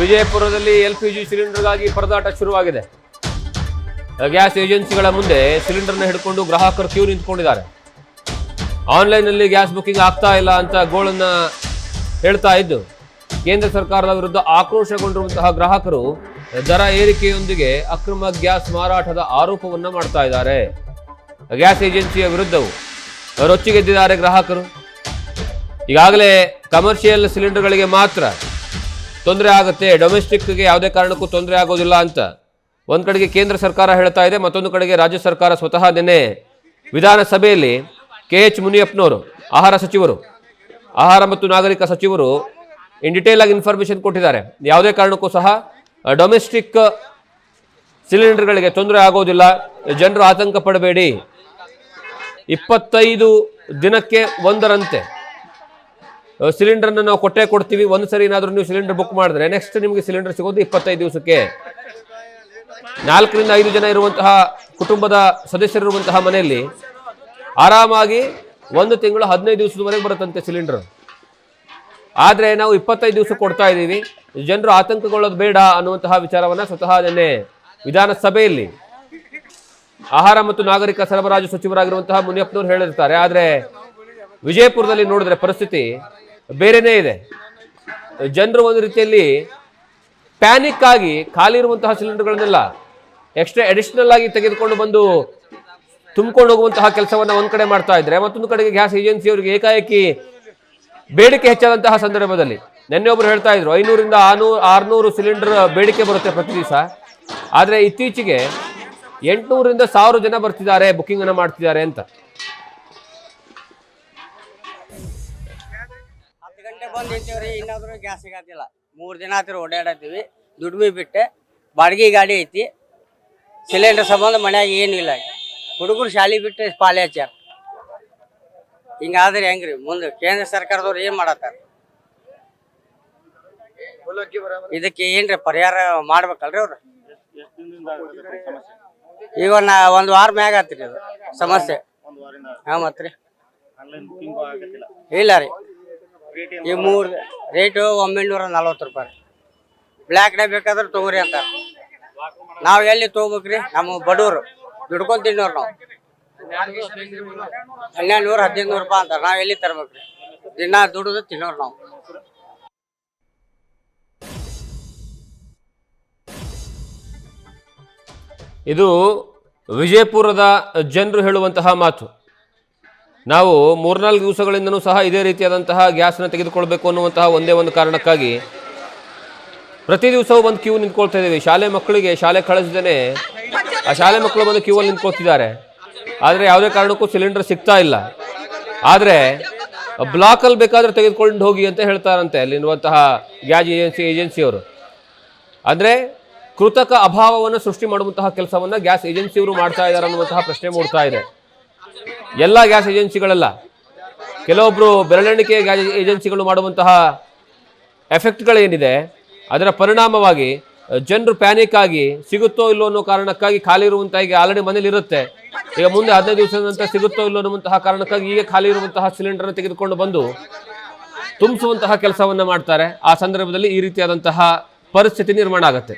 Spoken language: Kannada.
ವಿಜಯಪುರದಲ್ಲಿ LPG ಸಿಲಿಂಡರ್ಗಾಗಿ ಪರದಾಟ ಶುರುವಾಗಿದೆ. ಗ್ಯಾಸ್ ಏಜೆನ್ಸಿಗಳ ಮುಂದೆ ಸಿಲಿಂಡರ್ನ ಹಿಡ್ಕೊಂಡು ಗ್ರಾಹಕರು ಕ್ಯೂ ನಿಂತ್ಕೊಂಡಿದ್ದಾರೆ. ಆನ್ಲೈನ್ನಲ್ಲಿ ಗ್ಯಾಸ್ ಬುಕಿಂಗ್ ಆಗ್ತಾ ಇಲ್ಲ ಅಂತ ಗೋಳನ್ನ ಹೇಳ್ತಾ ಇದ್ದು, ಕೇಂದ್ರ ಸರ್ಕಾರದ ವಿರುದ್ಧ ಆಕ್ರೋಶಗೊಂಡಿರುವಂತಹ ಗ್ರಾಹಕರು ದರ ಏರಿಕೆಯೊಂದಿಗೆ ಅಕ್ರಮ ಗ್ಯಾಸ್ ಮಾರಾಟದ ಆರೋಪವನ್ನ ಮಾಡ್ತಾ ಇದ್ದಾರೆ. ಗ್ಯಾಸ್ ಏಜೆನ್ಸಿಯ ವಿರುದ್ಧವೂ ರೊಚ್ಚಿಗೆದ್ದಿದ್ದಾರೆ ಗ್ರಾಹಕರು. ಈಗಾಗಲೇ ಕಮರ್ಷಿಯಲ್ ಸಿಲಿಂಡರ್ಗಳಿಗೆ ಮಾತ್ರ ತೊಂದರೆ ಆಗುತ್ತೆ, ಡೊಮೆಸ್ಟಿಕ್ಗೆ ಯಾವುದೇ ಕಾರಣಕ್ಕೂ ತೊಂದರೆ ಆಗೋದಿಲ್ಲ ಅಂತ ಒಂದು ಕಡೆಗೆ ಕೇಂದ್ರ ಸರ್ಕಾರ ಹೇಳ್ತಾ ಇದೆ. ಮತ್ತೊಂದು ಕಡೆಗೆ ರಾಜ್ಯ ಸರ್ಕಾರ ಸ್ವತಃ ನಿನ್ನೆ ವಿಧಾನಸಭೆಯಲ್ಲಿ KH ಮುನಿಯಪ್ಪನವರು, ಆಹಾರ ಸಚಿವರು, ಆಹಾರ ಮತ್ತು ನಾಗರಿಕ ಸಚಿವರು ಇನ್ ಡಿಟೇಲ್ ಆಗಿ ಇನ್ಫಾರ್ಮೇಶನ್ ಕೊಟ್ಟಿದ್ದಾರೆ. ಯಾವುದೇ ಕಾರಣಕ್ಕೂ ಸಹ ಡೊಮೆಸ್ಟಿಕ್ ಸಿಲಿಂಡರ್ಗಳಿಗೆ ತೊಂದರೆ ಆಗೋದಿಲ್ಲ, ಜನರು ಆತಂಕ ಪಡಬೇಡಿ. 25 ದಿನಕ್ಕೆ ಒಂದರಂತೆ ಸಿಲಿಂಡರ್ನ ನಾವು ಕೊಡ್ತೀವಿ. ಒಂದು ಸರಿ ಏನಾದರೂ ನೀವು ಸಿಲಿಂಡರ್ ಬುಕ್ ಮಾಡಿದ್ರೆ ನೆಕ್ಸ್ಟ್ ನಿಮಗೆ ಸಿಲಿಂಡರ್ ಸಿಗೋದು 25 ದಿವಸಕ್ಕೆ. 4 ರಿಂದ 5 ಜನ ಇರುವಂತಹ ಕುಟುಂಬದ ಸದಸ್ಯರಿರುವಂತಹ ಮನೆಯಲ್ಲಿ ಆರಾಮಾಗಿ 1 ತಿಂಗಳು 15 ದಿವಸದವರೆಗೆ ಬರುತ್ತಂತೆ ಸಿಲಿಂಡರ್. ಆದರೆ ನಾವು 25 ದಿವಸ ಕೊಡ್ತಾ ಇದ್ದೀವಿ, ಜನರು ಆತಂಕಗೊಳ್ಳೋದು ಬೇಡ ಅನ್ನುವಂತಹ ವಿಚಾರವನ್ನ ಸ್ವತಃ ನಿನ್ನೆ ವಿಧಾನಸಭೆಯಲ್ಲಿ ಆಹಾರ ಮತ್ತು ನಾಗರಿಕ ಸರಬರಾಜು ಸಚಿವರಾಗಿರುವಂತಹ ಮುನಿಯಪ್ಪನವರು ಹೇಳಿರ್ತಾರೆ. ಆದರೆ ವಿಜಯಪುರದಲ್ಲಿ ನೋಡಿದ್ರೆ ಪರಿಸ್ಥಿತಿ ಬೇರೆನೇ ಇದೆ. ಜನರು ಒಂದು ರೀತಿಯಲ್ಲಿ ಪ್ಯಾನಿಕ್ ಆಗಿ ಖಾಲಿ ಇರುವಂತಹ ಸಿಲಿಂಡರ್ಗಳನ್ನೆಲ್ಲ ಎಕ್ಸ್ಟ್ರಾ ಅಡಿಷನಲ್ ಆಗಿ ತೆಗೆದುಕೊಂಡು ಬಂದು ತುಂಬಿಕೊಂಡು ಹೋಗುವಂತಹ ಕೆಲಸವನ್ನ ಒಂದ್ ಕಡೆ ಮಾಡ್ತಾ ಇದ್ರೆ, ಮತ್ತೊಂದು ಕಡೆಗೆ ಗ್ಯಾಸ್ ಏಜೆನ್ಸಿಯವರಿಗೆ ಏಕಾಏಕಿ ಬೇಡಿಕೆ ಹೆಚ್ಚಾದಂತಹ ಸಂದರ್ಭದಲ್ಲಿ ನಿನ್ನೆ ಒಬ್ರು ಹೇಳ್ತಾ ಇದ್ರು 500 ರಿಂದ 600 ಸಿಲಿಂಡರ್ ಬೇಡಿಕೆ ಬರುತ್ತೆ ಪ್ರತಿ ದಿವಸ. ಆದ್ರೆ ಇತ್ತೀಚೆಗೆ 800 ರಿಂದ 1000 ಜನ ಬರ್ತಿದ್ದಾರೆ, ಬುಕಿಂಗ್ ಅನ್ನ ಮಾಡ್ತಿದ್ದಾರೆ ಅಂತ. 10 ಗಂಟೆ ಬಂದು ನಿಂತೀವ್ರಿ, ಇನ್ನಾದ್ರೂ ಗ್ಯಾಸ್ ಸಿಗತ್ತಿಲ್ಲ. 3 ದಿನ ಆತಿರಿ ಓಡಾಡತ್ತೀವಿ, ದುಡ್ಮಿ ಬಿಟ್ಟೆ ಬಾಡಿಗೆ ಗಾಡಿ ಐತಿ, ಸಿಲಿಂಡರ್ ಸಂಬಂಧ ಮನ್ಯಾಗ ಏನಿಲ್ಲ. ಹುಡುಗರು ಶಾಲೆ ಬಿಟ್ಟು ಪಾಲೆ ಹಚ್ಚಾರ. ಹಿಂಗಾದ್ರೆ ಹೆಂಗ್ರಿ ಮುಂದೆ ಕೇಂದ್ರ ಸರ್ಕಾರದವ್ರು ಏನ್ ಮಾಡತ್ತಾರ? ಇದಕ್ಕೆ ಏನ್ರಿ ಪರಿಹಾರ ಮಾಡ್ಬೇಕಲ್ರಿ ಅವ್ರು? ಈಗ ಒಂದ್ ವಾರ ಮ್ಯಾಗ ಆತ್ರಿ ಅದು ಸಮಸ್ಯೆ. ಹಾ ಮತ್ರಿ ಇಲ್ಲ ರೀ, ಈ 3 ರೇಟು 940 ರೂಪಾಯಿ. ಬ್ಲ್ಯಾಕ್ ಡೇ ಬೇಕಾದ್ರೆ ತಗೋರಿ ಅಂತ. ನಾವ್ ಎಲ್ಲಿ ತಗೋಬೇಕ್ರಿ? ನಮ್ಮ ಬಡವರು ದುಡ್ಕೊಂಡ್ ತಿನ್ನೋರು ನಾವು. 1200-1500 ರೂಪಾಯಿ ಅಂತಾರ, ನಾವ್ ಎಲ್ಲಿ ತರ್ಬೇಕ್ರಿ? ದಿನ ದುಡಿದು ತಿನ್ನೋರು ನಾವು. ಇದು ವಿಜಯಪುರದ ಜನರು ಹೇಳುವಂತಹ ಮಾತು. ನಾವು 3-4 ದಿವಸಗಳಿಂದನೂ ಸಹ ಇದೇ ರೀತಿಯಾದಂತಹ ಗ್ಯಾಸ್ನ ತೆಗೆದುಕೊಳ್ಬೇಕು ಅನ್ನುವಂತಹ ಒಂದೇ ಒಂದು ಕಾರಣಕ್ಕಾಗಿ ಪ್ರತಿ ದಿವಸವೂ ಬಂದು ಕ್ಯೂ ನಿಂತ್ಕೊಳ್ತಾ ಇದ್ದೀವಿ. ಶಾಲೆ ಮಕ್ಕಳಿಗೆ ಶಾಲೆ ಕಳಿಸಿದೇನೆ ಆ ಶಾಲೆ ಮಕ್ಕಳು ಬಂದು ಕ್ಯೂ ಅಲ್ಲಿ ನಿಂತ್ಕೊಳ್ತಿದ್ದಾರೆ. ಆದರೆ ಯಾವುದೇ ಕಾರಣಕ್ಕೂ ಸಿಲಿಂಡರ್ ಸಿಗ್ತಾ ಇಲ್ಲ. ಆದರೆ ಬ್ಲಾಕಲ್ಲಿ ಬೇಕಾದ್ರೆ ತೆಗೆದುಕೊಂಡು ಹೋಗಿ ಅಂತ ಹೇಳ್ತಾರಂತೆ ಅಲ್ಲಿರುವಂತಹ ಗ್ಯಾಸ್ ಏಜೆನ್ಸಿಯವರು. ಅಂದರೆ ಕೃತಕ ಅಭಾವವನ್ನು ಸೃಷ್ಟಿ ಮಾಡುವಂತಹ ಕೆಲಸವನ್ನು ಗ್ಯಾಸ್ ಏಜೆನ್ಸಿಯವರು ಮಾಡ್ತಾ ಇದ್ದಾರೆ ಅನ್ನುವಂತಹ ಪ್ರಶ್ನೆ ಮೂಡ್ತಾ ಇದೆ. ಎಲ್ಲ ಗ್ಯಾಸ್ ಏಜೆನ್ಸಿಗಳಲ್ಲ, ಕೆಲವೊಬ್ಬರು ಬೆರಳೆಣಿಕೆ ಗ್ಯಾಸ್ ಏಜೆನ್ಸಿಗಳು ಮಾಡುವಂತಹ ಎಫೆಕ್ಟ್ಗಳೇನಿದೆ ಅದರ ಪರಿಣಾಮವಾಗಿ ಜನರು ಪ್ಯಾನಿಕ್ ಆಗಿ ಸಿಗುತ್ತೋ ಇಲ್ಲೋ ಅನ್ನೋ ಕಾರಣಕ್ಕಾಗಿ ಖಾಲಿ ಇರುವಂತಹ, ಈಗ ಆಲ್ರೆಡಿ ಮನೇಲಿ ಇರುತ್ತೆ, ಈಗ ಮುಂದೆ 15 ದಿವಸದ ನಂತರ ಸಿಗುತ್ತೋ ಇಲ್ಲೋ ಅನ್ನುವಂತಹ ಕಾರಣಕ್ಕಾಗಿ ಈಗ ಖಾಲಿ ಇರುವಂತಹ ಸಿಲಿಂಡರ್ನ ತೆಗೆದುಕೊಂಡು ಬಂದು ತುಂಬಿಸುವಂತಹ ಕೆಲಸವನ್ನ ಮಾಡ್ತಾರೆ. ಆ ಸಂದರ್ಭದಲ್ಲಿ ಈ ರೀತಿಯಾದಂತಹ ಪರಿಸ್ಥಿತಿ ನಿರ್ಮಾಣ ಆಗುತ್ತೆ.